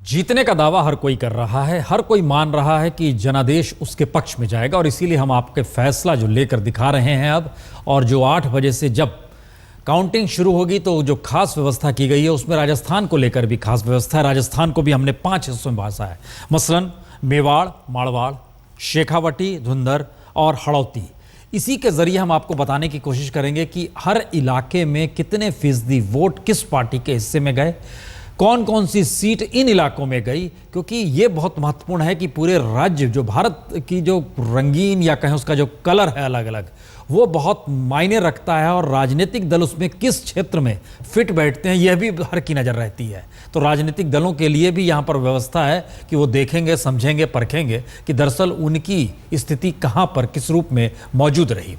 जीतने का दावा हर कोई कर रहा है, हर कोई मान रहा है कि जनादेश उसके पक्ष में जाएगा और इसीलिए हम आपके फैसला जो लेकर दिखा रहे हैं अब, और जो 8 बजे से जब काउंटिंग शुरू होगी तो जो खास व्यवस्था की गई है उसमें राजस्थान को लेकर भी खास व्यवस्था है। राजस्थान को भी हमने 5 हिस्सों में बांटा है, मसलन मेवाड़, मारवाड़, शेखावटी, धुंधर और हड़ौती। इसी के जरिए हम आपको बताने की कोशिश करेंगे कि हर इलाके में कितने फीसदी वोट किस पार्टी के हिस्से में गए, कौन कौन सी सीट इन इलाकों में गई, क्योंकि ये बहुत महत्वपूर्ण है कि पूरे राज्य जो भारत की जो रंगीन या कहें उसका जो कलर है अलग अलग, वो बहुत मायने रखता है और राजनीतिक दल उसमें किस क्षेत्र में फिट बैठते हैं यह भी हर की नज़र रहती है। तो राजनीतिक दलों के लिए भी यहाँ पर व्यवस्था है कि वो देखेंगे, समझेंगे, परखेंगे कि दरअसल उनकी स्थिति कहाँ पर किस रूप में मौजूद रही।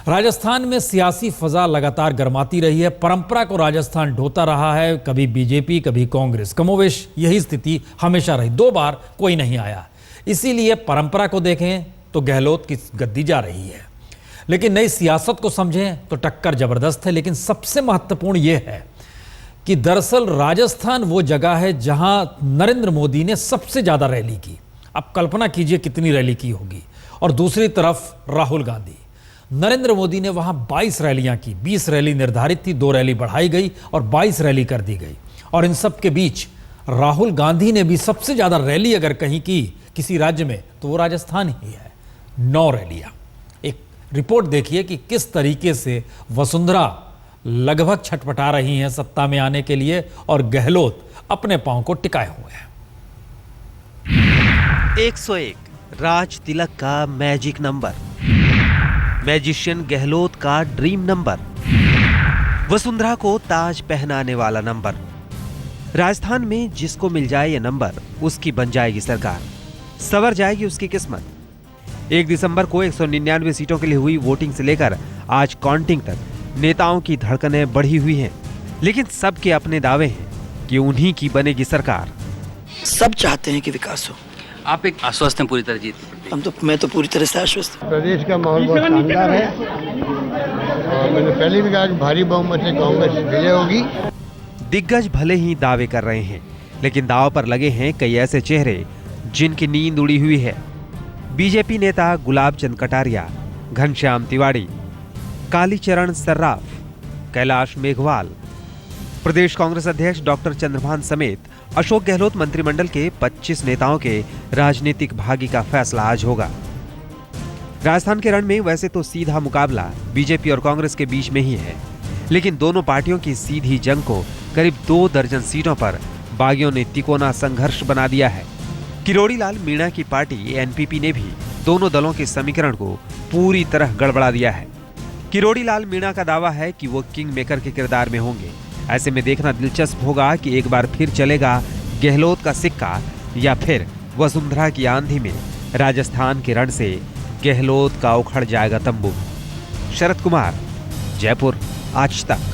राजस्थान में सियासी फजा लगातार गर्माती रही है। परंपरा को राजस्थान ढोता रहा है, कभी बीजेपी कभी कांग्रेस, कमोवेश यही स्थिति हमेशा रही। 2 बार कोई नहीं आया। इसीलिए परंपरा को देखें तो गहलोत की गद्दी जा रही है, लेकिन नई सियासत को समझें तो टक्कर जबरदस्त है। लेकिन सबसे महत्वपूर्ण यह है कि दरअसल राजस्थान वो जगह है जहां नरेंद्र मोदी ने सबसे ज्यादा रैली की। अब कल्पना कीजिए कितनी रैली की होगी। और दूसरी तरफ राहुल गांधी, नरेंद्र मोदी ने वहां 22 रैलियां की। 20 रैली निर्धारित थी, 2 रैली बढ़ाई गई और 22 रैली कर दी गई। और इन सब के बीच राहुल गांधी ने भी सबसे ज्यादा रैली अगर कहीं की किसी राज्य में तो वो राजस्थान ही है, 9 रैलियां। एक रिपोर्ट देखिए कि किस तरीके से वसुंधरा लगभग छटपटा रही हैं सत्ता में आने के लिए और गहलोत अपने पांव को टिकाए हुए हैं। 101 राज तिलक का मैजिक नंबर, मैजिशियन गहलोत का ड्रीम नंबर, वसुंधरा को ताज पहनाने वाला नंबर। राजस्थान में जिसको मिल जाए ये नंबर उसकी बन जाएगी सरकार, सवर जाएगी उसकी किस्मत। 1 दिसंबर को 199 सीटों के लिए हुई वोटिंग से लेकर आज काउंटिंग तक नेताओं की धड़कनें बढ़ी हुई हैं, लेकिन सबके अपने दावे हैं कि उन्हीं की बनेगी सरकार। सब चाहते हैं कि विकास हो। आप एक आश्वस्त हैं पूरी तरह जीत? मैं तो पूरी तरह से आश्वस्त हूं। प्रदेश का माहौल बहुत शानदार है और मैंने पहले भी कहा कि भारी बहुमत से कांग्रेस विजय होगी। दिग्गज भले ही दावे कर रहे हैं, लेकिन दाव पर लगे हैं कई ऐसे चेहरे जिनकी नींद उड़ी हुई है। बीजेपी नेता गुलाब चंद कटारिया, घनश्याम तिवारी, कालीचरण सर्राफ, कैलाश मेघवाल, प्रदेश कांग्रेस अध्यक्ष डॉक्टर चंद्रभान समेत अशोक गहलोत मंत्रिमंडल के 25 नेताओं के राजनीतिक भाग्य का फैसला आज होगा। राजस्थान के रण में वैसे तो सीधा मुकाबला बीजेपी और कांग्रेस के बीच में ही है, लेकिन दोनों पार्टियों की सीधी जंग को करीब 2 दर्जन सीटों पर बागियों ने तिकोना संघर्ष बना दिया है। किरोड़ी लाल मीणा की पार्टी एनपीपी ने भी दोनों दलों के समीकरण को पूरी तरह गड़बड़ा दिया है। किरोड़ी लाल मीणा का दावा है कि वो किंग मेकर के किरदार में होंगे। ऐसे में देखना दिलचस्प होगा कि एक बार फिर चलेगा गहलोत का सिक्का या फिर वसुंधरा की आंधी में राजस्थान के रण से गहलोत का उखड़ जाएगा तंबू। शरद कुमार, जयपुर, आज तक।